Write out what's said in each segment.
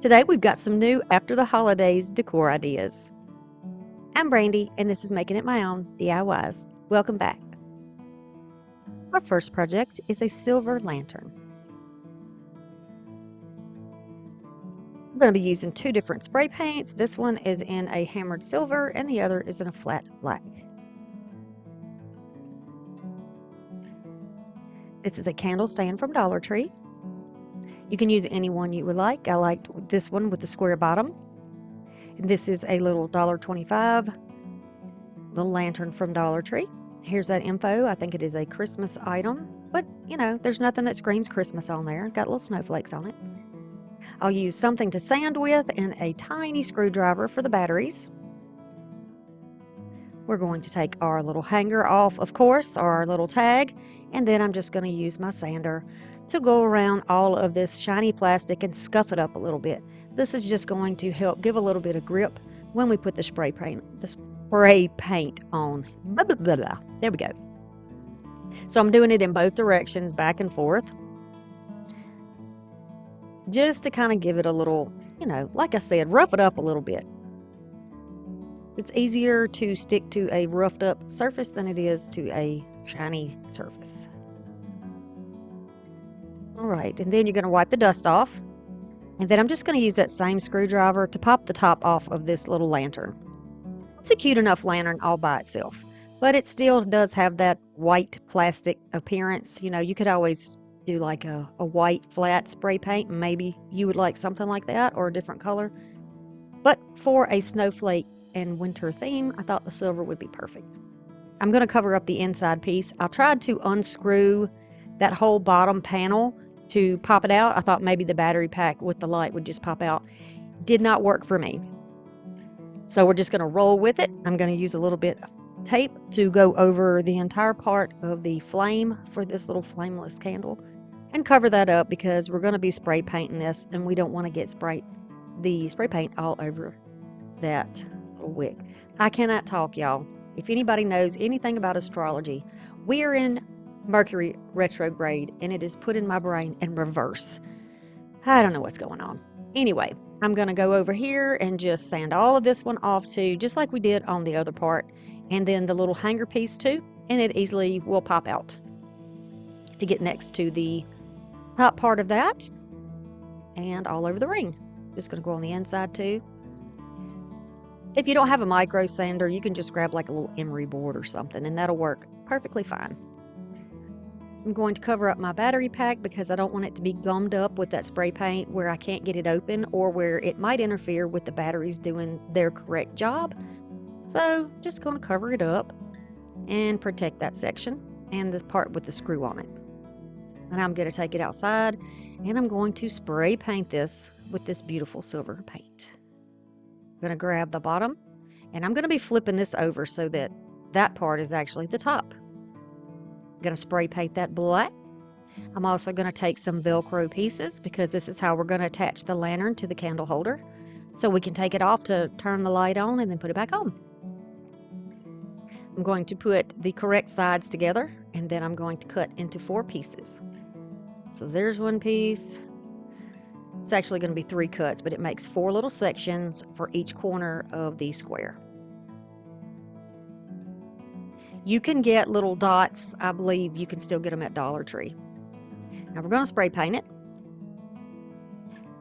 Today we've got some new after the holidays decor ideas. I'm Brandy and this is Making It My Own DIYs. Welcome back. Our first project is a silver lantern. I'm going to be using two different spray paints. This one is in a hammered silver and the other is in a flat black. This is a candle stand from Dollar Tree. You can use any one you would like. I liked this one with the square bottom. This is a little $1.25 little lantern from Dollar Tree. Here's that info. I think it is a Christmas item, but there's nothing that screams Christmas on there. Got little snowflakes on it. I'll use something to sand with and a tiny screwdriver for the batteries. We're going to take our little hanger off, of course, our little tag, and then I'm just going to use my sander to go around all of this shiny plastic and scuff it up a little bit. This is just going to help give a little bit of grip when we put the spray paint on. Blah, blah, blah, blah. There we go. So I'm doing it in both directions, back and forth, just to kind of give it a little, like I said, rough it up a little bit. It's easier to stick to a roughed up surface than it is to a shiny surface. All right, and then you're going to wipe the dust off. And then I'm just going to use that same screwdriver to pop the top off of this little lantern. It's a cute enough lantern all by itself, but it still does have that white plastic appearance. You could always do like a white flat spray paint. Maybe you would like something like that or a different color. But for a snowflake and winter theme, I thought the silver would be perfect. I'm going to cover up the inside piece. I tried to unscrew that whole bottom panel to pop it out. I thought maybe the battery pack with the light would just pop out. Did not work for me. So we're just going to roll with it. I'm going to use a little bit of tape to go over the entire part of the flame for this little flameless candle and cover that up because we're going to be spray painting this and we don't want to get the spray paint all over that little wick. I cannot talk, y'all. If anybody knows anything about astrology, we are in Mercury retrograde and it is put in my brain in reverse. I don't know what's going on. Anyway, I'm going to go over here and just sand all of this one off too, just like we did on the other part, and then the little hanger piece too, and it easily will pop out to get next to the top part of that and all over the ring. Just going to go on the inside too. If you don't have a micro sander, you can just grab like a little emery board or something and that'll work perfectly fine. I'm going to cover up my battery pack because I don't want it to be gummed up with that spray paint where I can't get it open or where it might interfere with the batteries doing their correct job. So just going to cover it up and protect that section and the part with the screw on it. And I'm going to take it outside and I'm going to spray paint this with this beautiful silver paint. I'm going to grab the bottom and I'm going to be flipping this over so that that part is actually the top. I'm going to spray paint that black. I'm also going to take some Velcro pieces because this is how we're going to attach the lantern to the candle holder. So we can take it off to turn the light on and then put it back on. I'm going to put the correct sides together and then I'm going to cut into 4 pieces. So there's one piece. It's actually going to be 3 cuts, but it makes 4 little sections for each corner of the square. You can get little dots. I believe you can still get them at Dollar Tree. Now we're going to spray paint it.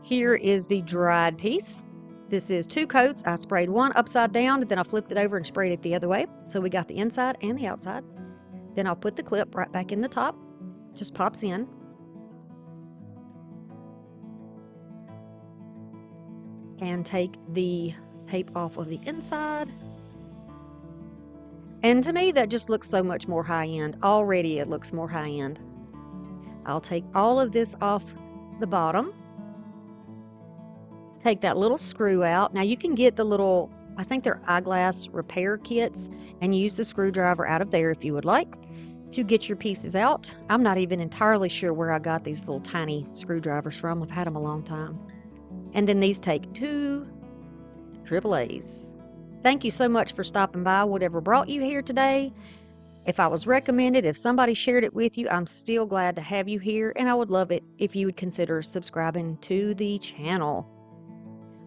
Here is the dried piece. This is 2 coats. I sprayed one upside down, and then I flipped it over and sprayed it the other way. So we got the inside and the outside. Then I'll put the clip right back in the top. Just pops in. And take the tape off of the inside. And to me, that just looks so much more high-end. Already it looks more high-end. I'll take all of this off the bottom. Take that little screw out. Now you can get the little, I think they're eyeglass repair kits, and use the screwdriver out of there if you would like to get your pieces out. I'm not even entirely sure where I got these little tiny screwdrivers from. I've had them a long time. And then these take 2 AAAs. Thank you so much for stopping by, whatever brought you here today. If I was recommended, if somebody shared it with you, I'm still glad to have you here, and I would love it if you would consider subscribing to the channel.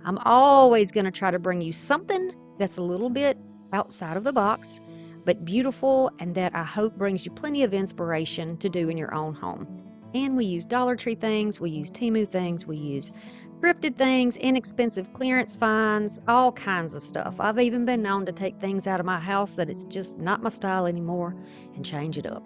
I'm always going to try to bring you something that's a little bit outside of the box, but beautiful, and that I hope brings you plenty of inspiration to do in your own home. And we use Dollar Tree things, we use TEMU things, we use thrifted things, inexpensive clearance finds, all kinds of stuff. I've even been known to take things out of my house that it's just not my style anymore and change it up.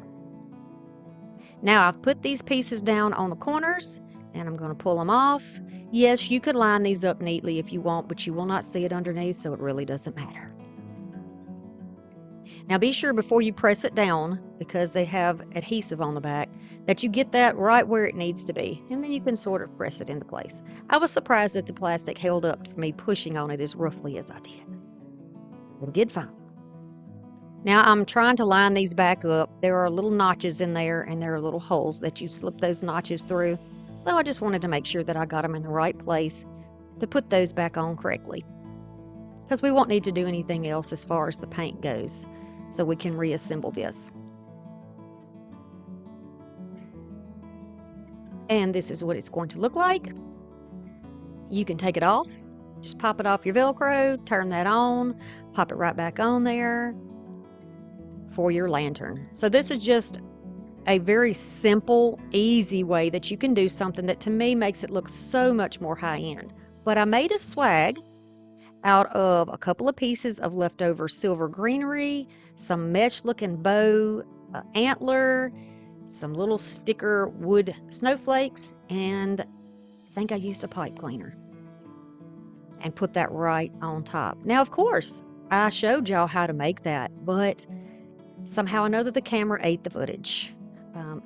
Now I've put these pieces down on the corners and I'm going to pull them off. Yes, you could line these up neatly if you want, but you will not see it underneath, so it really doesn't matter. Now be sure before you press it down, because they have adhesive on the back, that you get that right where it needs to be, and then you can sort of press it into place. I was surprised that the plastic held up for me pushing on it as roughly as I did. It did fine. Now I'm trying to line these back up. There are little notches in there, and there are little holes that you slip those notches through. So I just wanted to make sure that I got them in the right place to put those back on correctly, because we won't need to do anything else as far as the paint goes, so we can reassemble this. And this is what it's going to look like. You can take it off, just pop it off your Velcro, turn that on, pop it right back on there for your lantern. So this is just a very simple, easy way that you can do something that to me makes it look so much more high-end. But I made a swag out of a couple of pieces of leftover silver greenery, some mesh-looking bow antler, some little sticker wood snowflakes, and I think I used a pipe cleaner and put that right on top. Now, of course, I showed y'all how to make that, but somehow I know that the camera ate the footage.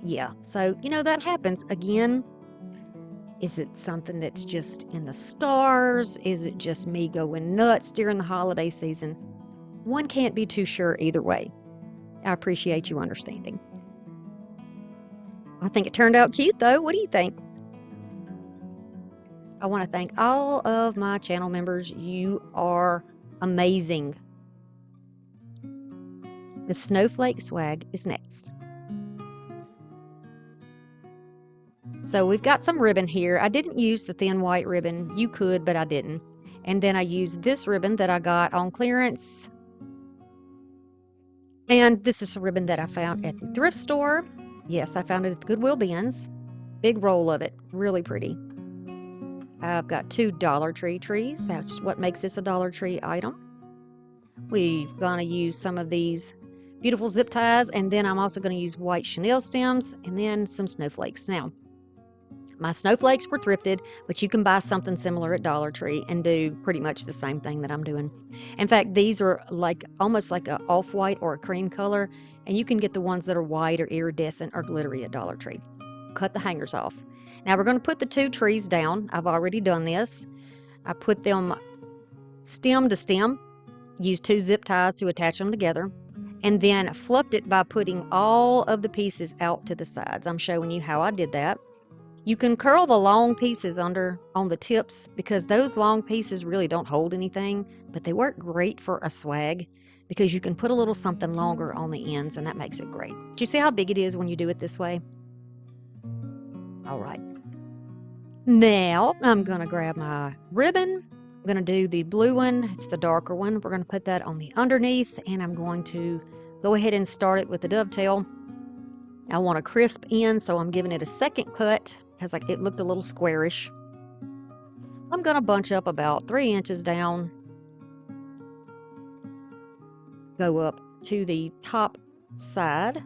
Yeah, so, that happens. Again, is it something that's just in the stars? Is it just me going nuts during the holiday season? One can't be too sure either way. I appreciate you understanding. I think it turned out cute, though. What do you think? I want to thank all of my channel members. You are amazing. The Snowflake swag is next. So we've got some ribbon here. I didn't use the thin white ribbon. You could, but I didn't. And then I used this ribbon that I got on clearance. And this is a ribbon that I found at the thrift store. Yes, I found it at the Goodwill bins. Big roll of it. Really pretty. I've got 2 Dollar Tree trees. That's what makes this a Dollar Tree item. We're going to use some of these beautiful zip ties. And then I'm also going to use white chenille stems and then some snowflakes. Now, my snowflakes were thrifted, but you can buy something similar at Dollar Tree and do pretty much the same thing that I'm doing. In fact, these are almost like an off-white or a cream color, and you can get the ones that are white or iridescent or glittery at Dollar Tree. Cut the hangers off. Now we're going to put the 2 trees down. I've already done this. I put them stem to stem, used 2 zip ties to attach them together, and then fluffed it by putting all of the pieces out to the sides. I'm showing you how I did that. You can curl the long pieces under on the tips, because those long pieces really don't hold anything, but they work great for a swag because you can put a little something longer on the ends, and that makes it great. Do you see how big it is when you do it this way? All right. Now I'm going to grab my ribbon. I'm going to do the blue one. It's the darker one. We're going to put that on the underneath, and I'm going to go ahead and start it with the dovetail. I want a crisp end, so I'm giving it a second cut because it looked a little squarish. I'm going to bunch up about 3 inches down, go up to the top side,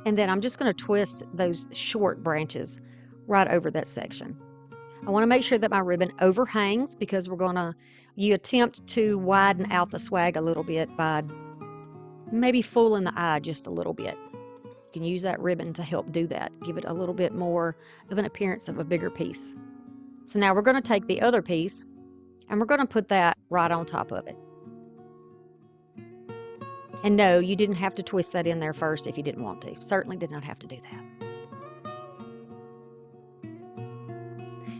and then I'm just going to twist those short branches right over that section. I want to make sure that my ribbon overhangs, because you attempt to widen out the swag a little bit by maybe fooling the eye just a little bit. You can use that ribbon to help do that, give it a little bit more of an appearance of a bigger piece. So now we're going to take the other piece and we're going to put that right on top of it. And no, you didn't have to twist that in there first if you didn't want to. Certainly did not have to do that.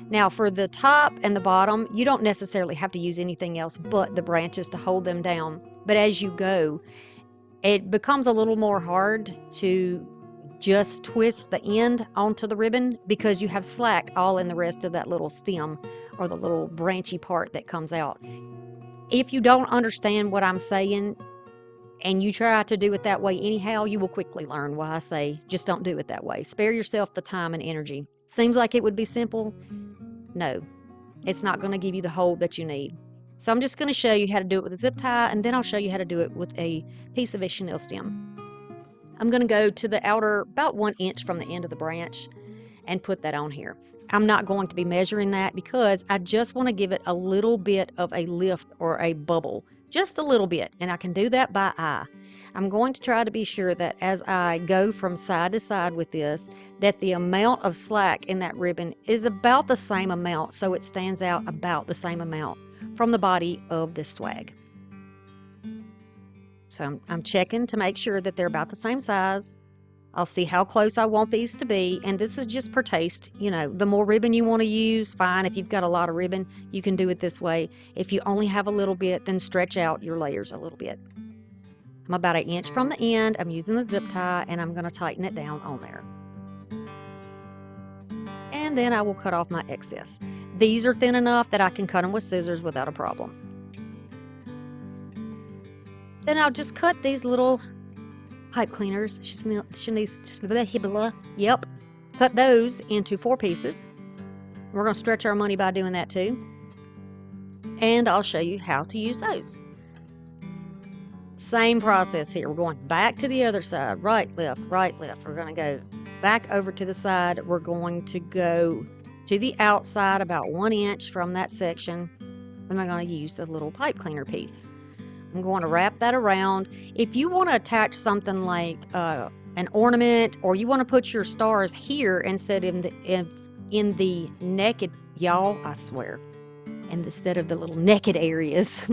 Now for the top and the bottom, you don't necessarily have to use anything else but the branches to hold them down. But as you go, it becomes a little more hard to just twist the end onto the ribbon because you have slack all in the rest of that little stem or the little branchy part that comes out. If you don't understand what I'm saying and you try to do it that way anyhow, you will quickly learn why I say just don't do it that way. Spare yourself the time and energy. Seems like it would be simple. No, it's not going to give you the hold that you need. So I'm just going to show you how to do it with a zip tie, and then I'll show you how to do it with a piece of a chenille stem. I'm going to go to the outer about 1 inch from the end of the branch and put that on here. I'm not going to be measuring that because I just want to give it a little bit of a lift or a bubble, just a little bit, and I can do that by eye. I'm going to try to be sure that as I go from side to side with this, that the amount of slack in that ribbon is about the same amount, so it stands out about the same amount from the body of this swag. So I'm checking to make sure that they're about the same size. I'll see how close I want these to be, and this is just per taste. You know, the more ribbon you want to use, fine. If you've got a lot of ribbon, you can do it this way. If you only have a little bit, then stretch out your layers a little bit. I'm about 1 inch from the end. I'm using the zip tie, and I'm going to tighten it down on there. And then I will cut off my excess. These are thin enough that I can cut them with scissors without a problem. Then I'll just cut these little pipe cleaners. Yep. Cut those into 4 pieces. We're going to stretch our money by doing that too. And I'll show you how to use those. Same process here. We're going back to the other side. Right, left, right, left. We're going to go back over to the side. We're going to go to the outside about 1 inch from that section. And I'm going to use the little pipe cleaner piece. I'm going to wrap that around. If you want to attach something like an ornament, or you want to put your stars here instead of in the naked, y'all, I swear, and instead of the little naked areas,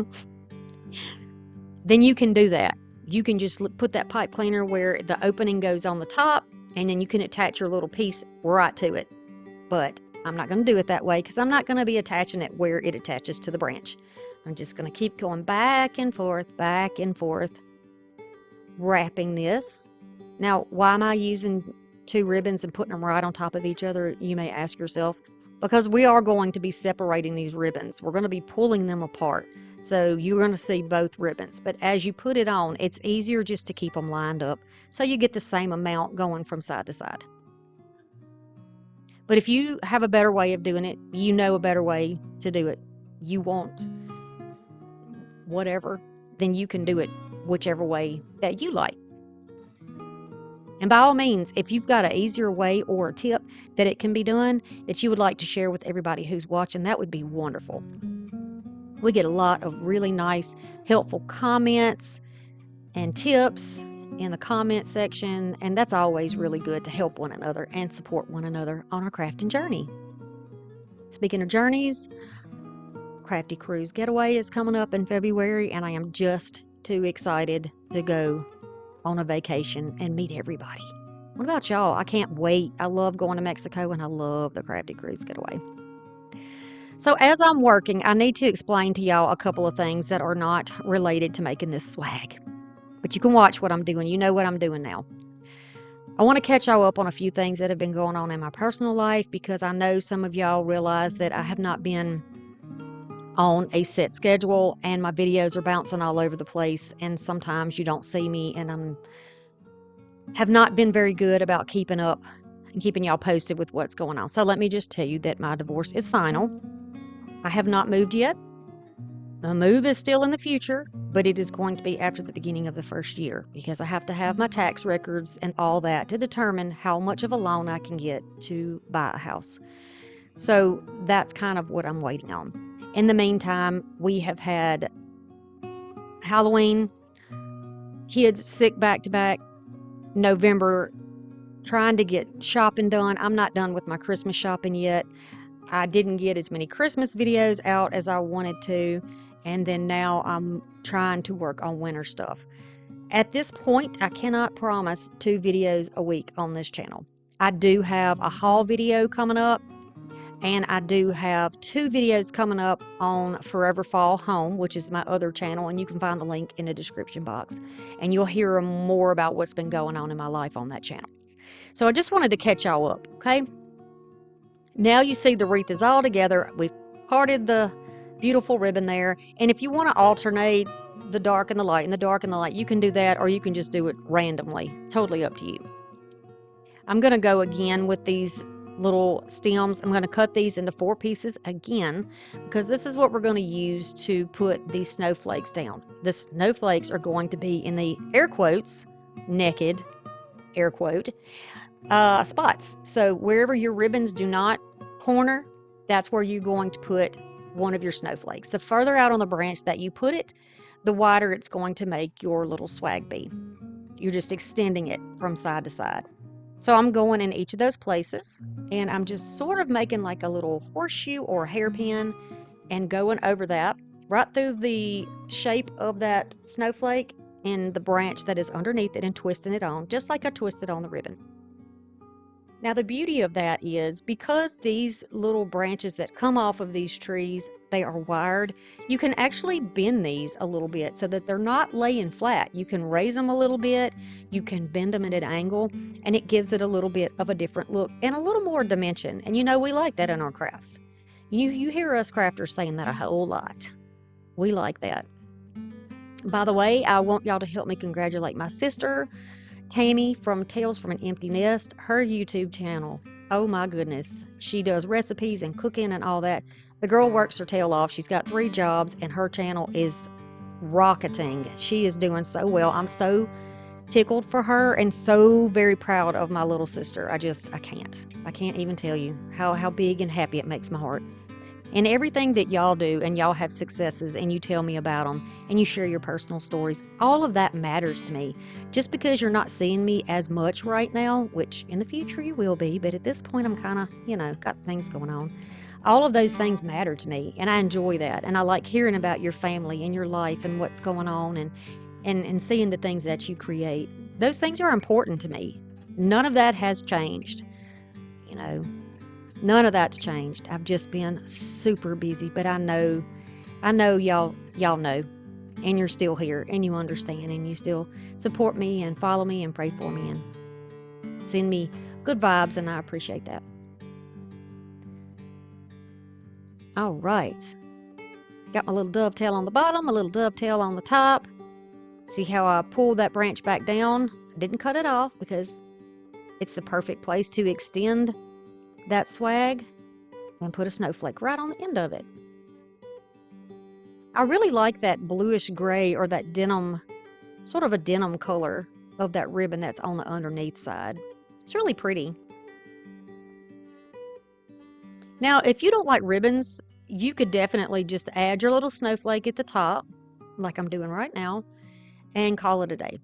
then you can do that. You can just put that pipe cleaner where the opening goes on the top, and then you can attach your little piece right to it. But I'm not going to do it that way because I'm not going to be attaching it where it attaches to the branch. I'm just going to keep going back and forth, wrapping this. Now, why am I using 2 ribbons and putting them right on top of each other, you may ask yourself? Because we are going to be separating these ribbons. We're going to be pulling them apart. So you're going to see both ribbons. But as you put it on, it's easier just to keep them lined up so you get the same amount going from side to side. But if you have a better way of doing it, you know a better way to do it, you want whatever, then you can do it whichever way that you like. And by all means, if you've got an easier way or a tip that it can be done that you would like to share with everybody who's watching, that would be wonderful. We get a lot of really nice, helpful comments and tips in the comment section, and that's always really good to help one another and support one another on our crafting journey. Speaking of journeys, Crafty Cruise Getaway is coming up in February, and I am just too excited to go on a vacation and meet everybody. What about y'all? I can't wait. I love going to Mexico, and I love the Crafty Cruise Getaway. So as I'm working, I need to explain to y'all a couple of things that are not related to making this swag. But you can watch what I'm doing. You know what I'm doing now. I want to catch y'all up on a few things that have been going on in my personal life, because I know some of y'all realize that I have not been on a set schedule and my videos are bouncing all over the place, and sometimes you don't see me, and have not been very good about keeping up and keeping y'all posted with what's going on. So let me just tell you that my divorce is final. I have not moved yet. The move is still in the future, but it is going to be after the beginning of the first year, because I have to have my tax records and all that to determine how much of a loan I can get to buy a house. So that's kind of what I'm waiting on. In the meantime, we have had Halloween, kids sick back to back, November, trying to get shopping done. I'm not done with my Christmas shopping yet. I didn't get as many Christmas videos out as I wanted to, and then now I'm trying to work on winter stuff. At this point, I cannot promise 2 videos a week on this channel. I do have a haul video coming up, and I do have 2 videos coming up on Forever Fall Home, which is my other channel, and you can find the link in the description box, and you'll hear more about what's been going on in my life on that channel. So I just wanted to catch y'all up, okay? Now you see the wreath is all together. We've parted the beautiful ribbon there. And if you want to alternate the dark and the light and the dark and the light, you can do that, or you can just do it randomly. Totally up to you. I'm going to go again with these little stems. I'm going to cut these into 4 pieces again, because this is what we're going to use to put these snowflakes down. The snowflakes are going to be in the air quotes, naked, air quote, spots. So wherever your ribbons do not corner, that's where you're going to put one of your snowflakes. The further out on the branch that you put it, the wider it's going to make your little swag be. You're just extending it from side to side. So I'm going in each of those places, and I'm just sort of making like a little horseshoe or hairpin and going over that right through the shape of that snowflake and the branch that is underneath it, and twisting it on just like I twisted on the ribbon. Now the beauty of that is, because these little branches that come off of these trees, they are wired, you can actually bend these a little bit so that they're not laying flat. You can raise them a little bit, you can bend them at an angle, and it gives it a little bit of a different look and a little more dimension. And you know, we like that in our crafts. You hear us crafters saying that a whole lot. We like that. By the way, I want y'all to help me congratulate my sister, Tammy from Tales from an Empty Nest. Her YouTube channel, oh my goodness, she does recipes and cooking and all that. The girl works her tail off. She's got 3 jobs, and her channel is rocketing. She is doing so well. I'm so tickled for her and so very proud of my little sister. I can't even tell you how big and happy it makes my heart. And everything that y'all do, and y'all have successes, and you tell me about them, and you share your personal stories, all of that matters to me. Just because you're not seeing me as much right now, which in the future you will be, but at this point I'm kind of, got things going on. All of those things matter to me, and I enjoy that. And I like hearing about your family and your life and what's going on, and seeing the things that you create. Those things are important to me. None of that has changed, None of that's changed. I've just been super busy, but I know y'all know, and you're still here, and you understand, and you still support me and follow me and pray for me and send me good vibes, and I appreciate that. All right. Got my little dovetail on the bottom, a little dovetail on the top. See how I pulled that branch back down? I didn't cut it off because it's the perfect place to extend that swag and put a snowflake right on the end of it. I really like that bluish gray, or that denim, sort of a denim color of that ribbon that's on the underneath side. It's really pretty. Now, if you don't like ribbons, you could definitely just add your little snowflake at the top, like I'm doing right now, and call it a day.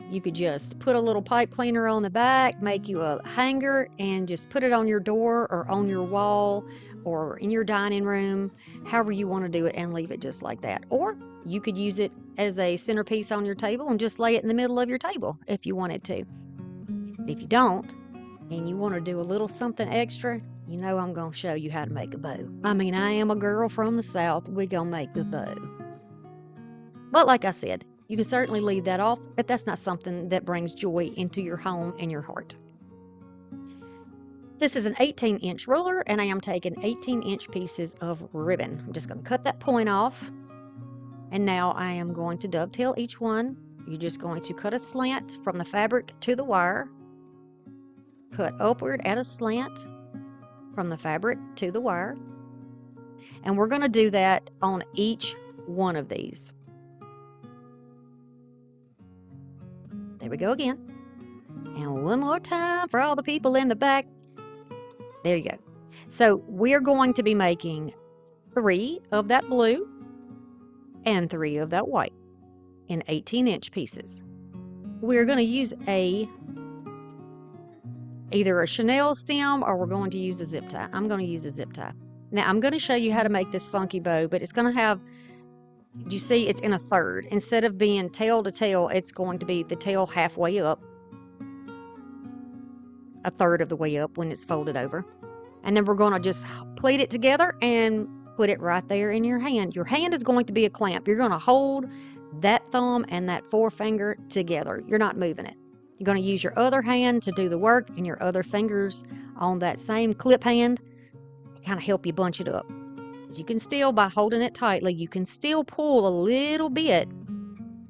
You could just put a little pipe cleaner on the back, make you a hanger, and just put it on your door or on your wall or in your dining room, however you want to do it, and leave it just like that. Or you could use it as a centerpiece on your table and just lay it in the middle of your table if you wanted to. If you don't, and you want to do a little something extra, I'm going to show you how to make a bow. I am a girl from the South. We're going to make the bow. But like I said, you can certainly leave that off if that's not something that brings joy into your home and your heart. This is an 18-inch ruler, and I am taking 18-inch pieces of ribbon. I'm just going to cut that point off, and now I am going to dovetail each one. You're just going to cut a slant from the fabric to the wire, cut upward at a slant from the fabric to the wire, and we're going to do that on each one of these. There we go again. And one more time for all the people in the back. There you go. So we're going to be making 3 of that blue and 3 of that white in 18-inch pieces. We're going to use either a chenille stem, or we're going to use a zip tie. I'm going to use a zip tie. Now I'm going to show you how to make this funky bow, but it's going to have, you see, it's in a third. Instead of being tail to tail, it's going to be the tail halfway up, a third of the way up when it's folded over. And then we're going to just pleat it together and put it right there in your hand. Your hand is going to be a clamp. You're going to hold that thumb and that forefinger together. You're not moving it. You're going to use your other hand to do the work and your other fingers on that same clip hand kind of help you bunch it up. You can still, by holding it tightly, you can still pull a little bit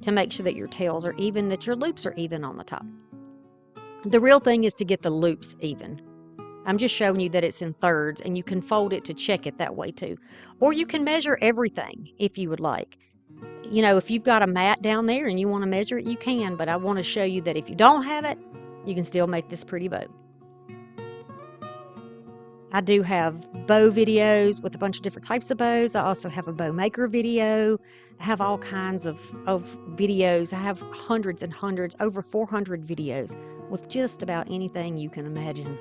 to make sure that your tails are even, that your loops are even on the top. The real thing is to get the loops even. I'm just showing you that it's in thirds, and you can fold it to check it that way too. Or you can measure everything if you would like. You know, if you've got a mat down there and you want to measure it, you can, but I want to show you that if you don't have it, you can still make this pretty bow. I do have bow videos with a bunch of different types of bows. I also have a bow maker video. I have all kinds of videos. I have hundreds and hundreds, over 400 videos with just about anything you can imagine.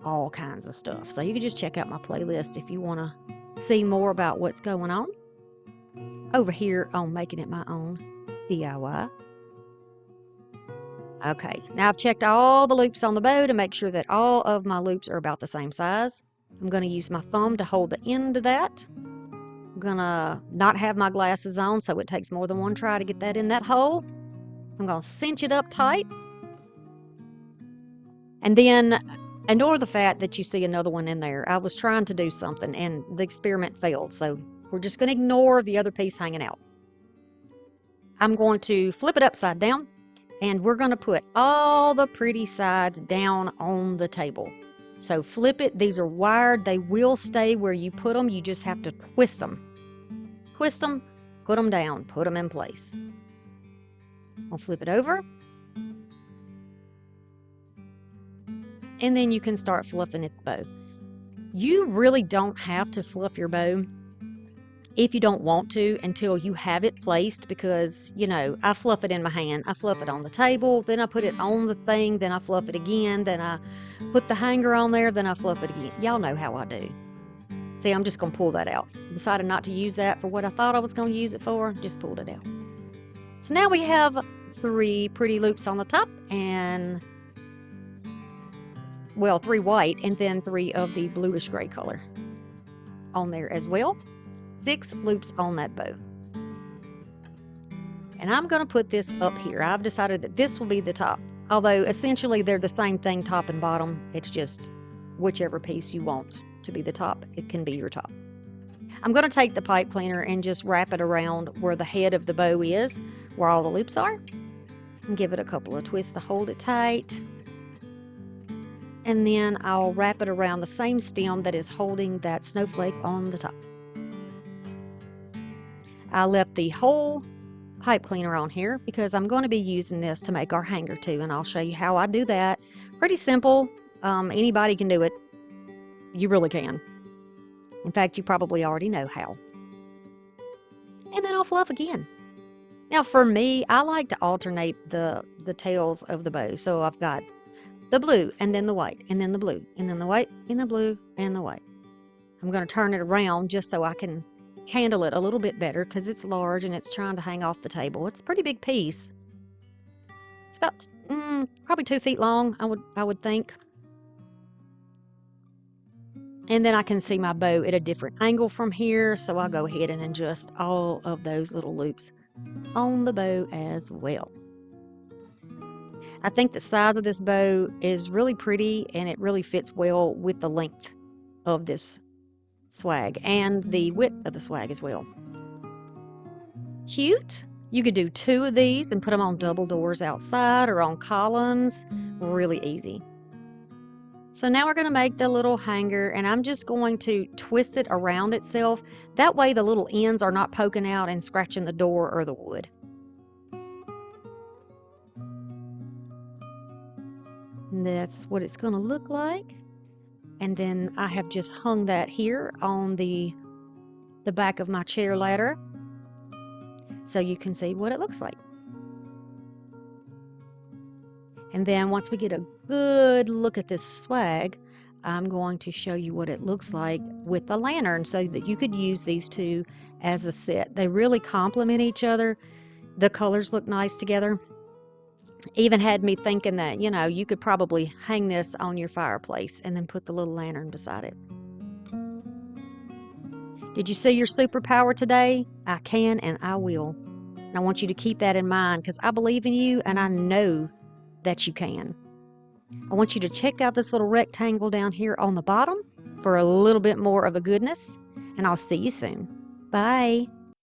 All kinds of stuff. So you can just check out my playlist if you want to see more about what's going on over here on Making It My Own DIY. Okay, now I've checked all the loops on the bow to make sure that all of my loops are about the same size. I'm going to use my thumb to hold the end of that. I'm going to not have my glasses on, so it takes more than one try to get that in that hole. I'm going to cinch it up tight. And then, ignore the fact that you see another one in there. I was trying to do something and the experiment failed, so we're just going to ignore the other piece hanging out. I'm going to flip it upside down, and we're going to put all the pretty sides down on the table. So flip it. These are wired. They will stay where you put them. You just have to twist them. Twist them, put them down, put them in place. I'll flip it over. And then you can start fluffing at the bow. You really don't have to fluff your bow if you don't want to until you have it placed, because, you know, I fluff it in my hand, I fluff it on the table, then I put it on the thing, then I fluff it again, then I put the hanger on there, then I fluff it again. Y'all know how I do. See, I'm just going to pull that out. Decided not to use that for what I thought I was going to use it for, just pulled it out. So now we have 3 pretty loops on the top, and, well, 3 white, and then 3 of the bluish gray color on there as well. 6 loops on that bow. And I'm going to put this up here. I've decided that this will be the top. Although essentially they're the same thing, top and bottom. It's just whichever piece you want to be the top, it can be your top. I'm going to take the pipe cleaner and just wrap it around where the head of the bow is, where all the loops are. And give it a couple of twists to hold it tight. And then I'll wrap it around the same stem that is holding that snowflake on the top. I left the whole pipe cleaner on here because I'm going to be using this to make our hanger too, and I'll show you how I do that. Pretty simple. Anybody can do it. You really can. In fact, you probably already know how. And then I'll fluff again. Now for me, I like to alternate the tails of the bow. So I've got the blue, and then the white, and then the blue, and then the white, and the blue, and the white. I'm going to turn it around just so I can handle it a little bit better because it's large and it's trying to hang off the table. It's a pretty big piece. It's about probably 2 feet long, I would think. And then I can see my bow at a different angle from here, so I'll go ahead and adjust all of those little loops on the bow as well. I think the size of this bow is really pretty, and it really fits well with the length of this swag and the width of the swag as well. Cute. You could do 2 of these and put them on double doors outside or on columns. Really easy. So now we're going to make the little hanger, and I'm just going to twist it around itself. That way the little ends are not poking out and scratching the door or the wood. And that's what it's going to look like. And then I have just hung that here on the back of my chair ladder so you can see what it looks like. And then once we get a good look at this swag, I'm going to show you what it looks like with the lantern so that you could use these 2 as a set. They really complement each other. The colors look nice together. Even had me thinking that, you know, you could probably hang this on your fireplace and then put the little lantern beside it. Did you see your superpower today? I can and I will. And I want you to keep that in mind because I believe in you, and I know that you can. I want you to check out this little rectangle down here on the bottom for a little bit more of a goodness, and I'll see you soon. Bye.